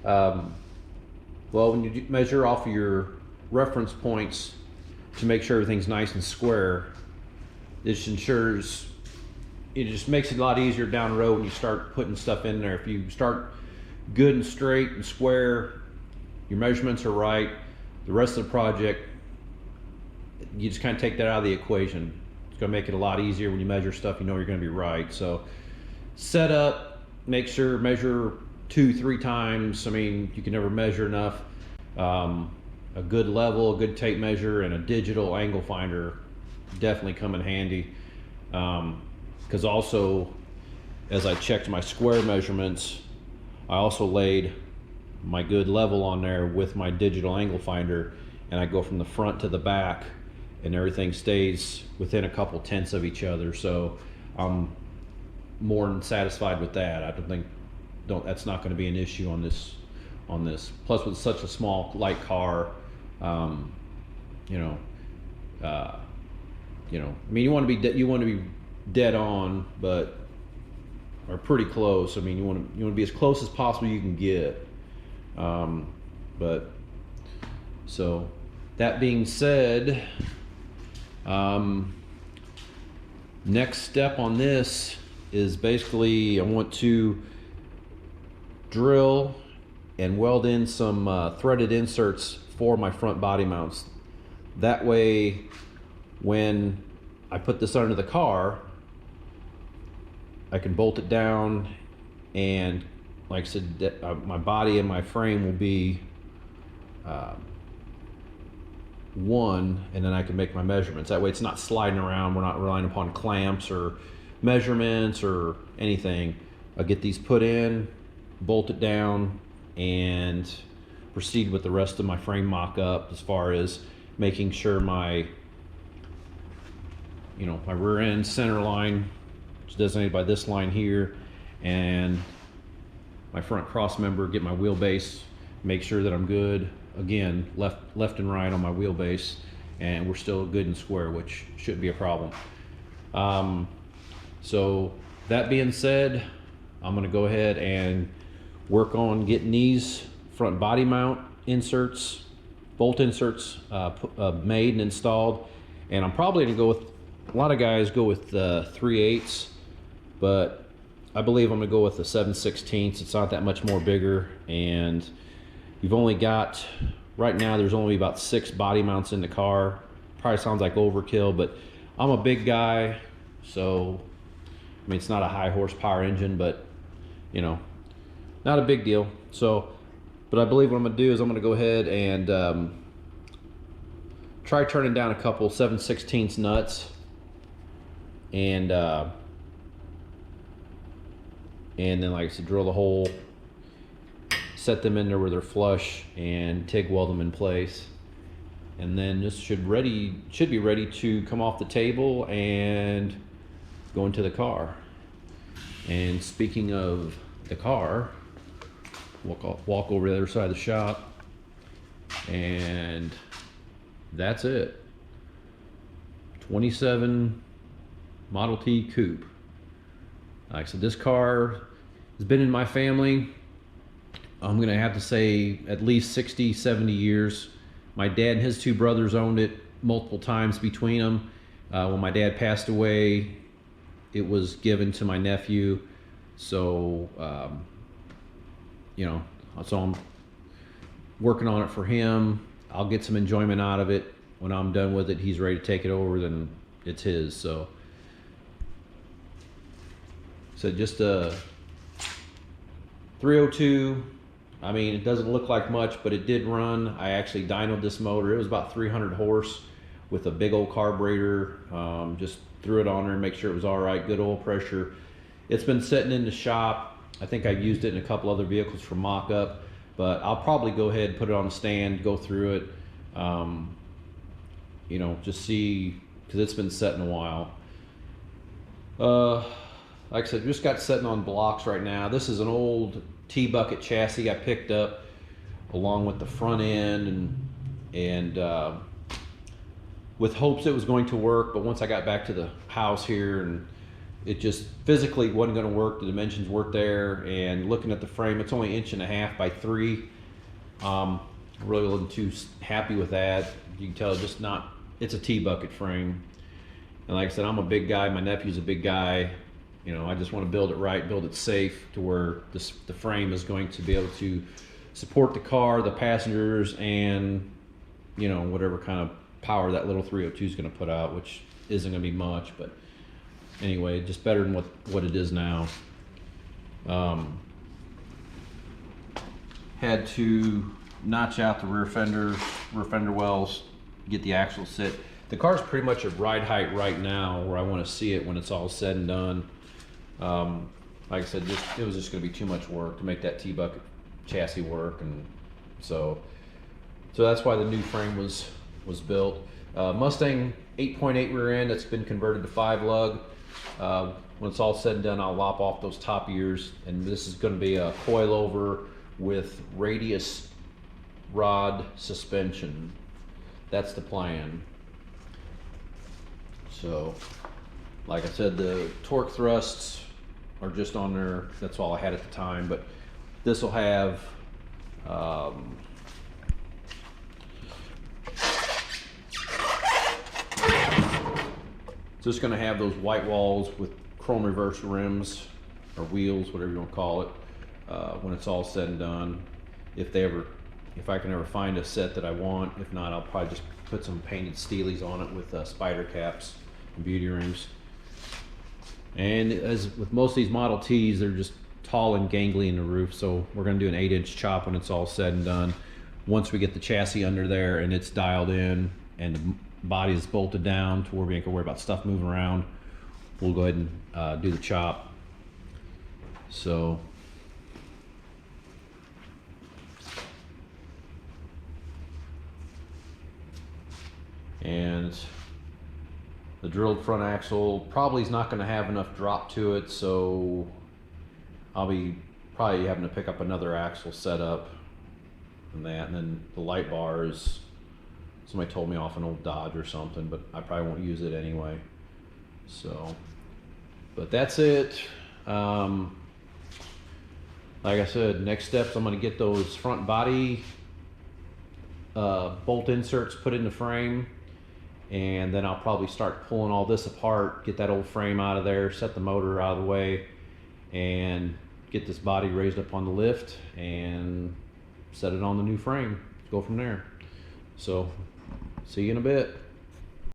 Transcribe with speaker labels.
Speaker 1: Well, when you measure off of your reference points to make sure everything's nice and square, this ensures, it just makes it a lot easier down the road when you start putting stuff in there. If you start good and straight and square, your measurements are right, the rest of the project, you just kind of take that out of the equation. It's going to make it a lot easier when you measure stuff, you know you're going to be right. So set up, make sure, measure 2-3 times. I mean, you can never measure enough. A good level, a good tape measure, and a digital angle finder definitely come in handy. Because also, as I checked my square measurements, I also laid my good level on there with my digital angle finder, and I go from the front to the back, and everything stays within a couple tenths of each other. So I'm more than satisfied with that. I don't think that's not going to be an issue on this. Plus, with such a small, light car, I mean, you want to be dead on, but or pretty close. I mean, you want to be as close as possible you can get. But so that being said, next step on this is basically I want to drill and weld in some threaded inserts for my front body mounts. That way, when I put this under the car, I can bolt it down, and like I said, my body and my frame will be one, and then I can make my measurements. That way it's not sliding around. We're not relying upon clamps or measurements or anything. I'll get these put in, bolt it down, and proceed with the rest of my frame mock-up as far as making sure my my rear end center line is designated by this line here, and my front cross member, get my wheelbase, make sure that I'm good. Again, left and right on my wheelbase, and we're still good and square, which shouldn't be a problem. So that being said, I'm going to go ahead and work on getting these front body mount inserts, bolt inserts made and installed. And I'm probably going to go with, a lot of guys go with 3/8, but I believe I'm going to go with the 7/16. It's not that much more bigger, and you've only got, right now there's only about 6 body mounts in the car. Probably sounds like overkill, but I'm a big guy, so I mean, it's not a high horsepower engine, but not a big deal. So, but I believe what I'm gonna do is I'm gonna go ahead and try turning down a couple 7/16 nuts, and then, like I said, drill the hole, set them in there where they're flush, and TIG weld them in place. And then this should be ready to come off the table and go into the car. And speaking of the car, walk over to the other side of the shop, and that's it. 27 Model T Coupe. Like I said, this car has been in my family, I'm gonna have to say, at least 60-70 years. My dad and his 2 brothers owned it multiple times between them. When my dad passed away, it was given to my nephew. So so I'm working on it for him. I'll get some enjoyment out of it. When I'm done with it, he's ready to take it over, then it's his. So just a 302. I mean, it doesn't look like much, but it did run. I actually dynoed this motor. It was about 300 horse with a big old carburetor. Just threw it on there and make sure it was all right, good oil pressure. It's been sitting in the shop. I think I've used it in a couple other vehicles for mock-up, but I'll probably go ahead and put it on the stand, go through it, just see, because it's been sitting a while. Like I said, just got sitting on blocks right now. This is an old T-bucket chassis I picked up along with the front end, and with hopes it was going to work, but once I got back to the house here and it just physically wasn't going to work. The dimensions weren't there, and looking at the frame, it's only 1.5 by 3. Really wasn't too happy with that. You can tell it's a T-bucket frame. And like I said, I'm a big guy, my nephew's a big guy. You know, I just want to build it right, build it safe to where the frame is going to be able to support the car, the passengers, and, you know, whatever kind of power that little 302 is going to put out, which isn't going to be much, but anyway, just better than what it is now. Had to notch out the rear fender wells, get the axle set. The car's pretty much at ride height right now, where I want to see it when it's all said and done. Like I said, it was just going to be too much work to make that T-bucket chassis work, and so that's why the new frame was built. Mustang 8.8 rear end that's been converted to 5 lug. When it's all said and done, I'll lop off those top ears, and this is going to be a coilover with radius rod suspension. That's the plan. So, like I said, the torque thrusts are just on there. That's all I had at the time, but this will have just going to have those white walls with chrome reverse rims or wheels, whatever you want to call it, when it's all said and done. If I can ever find a set that I want. If not, I'll probably just put some painted Steelies on it with spider caps and beauty rings. And as with most of these Model Ts, they're just tall and gangly in the roof, so we're going to do an 8-inch chop when it's all said and done. Once we get the chassis under there and it's dialed in and the body is bolted down to where we ain't gonna worry about stuff moving around, we'll go ahead and do the chop. So and the drilled front axle probably is not going to have enough drop to it, so I'll be probably having to pick up another axle setup and that. And then the light bars, somebody told me off an old Dodge or something, but I probably won't use it anyway. So, but that's it. Like I said, next steps, I'm going to get those front body bolt inserts put in the frame, and then I'll probably start pulling all this apart, get that old frame out of there, set the motor out of the way, and get this body raised up on the lift and set it on the new frame. Go from there. So see you in a bit.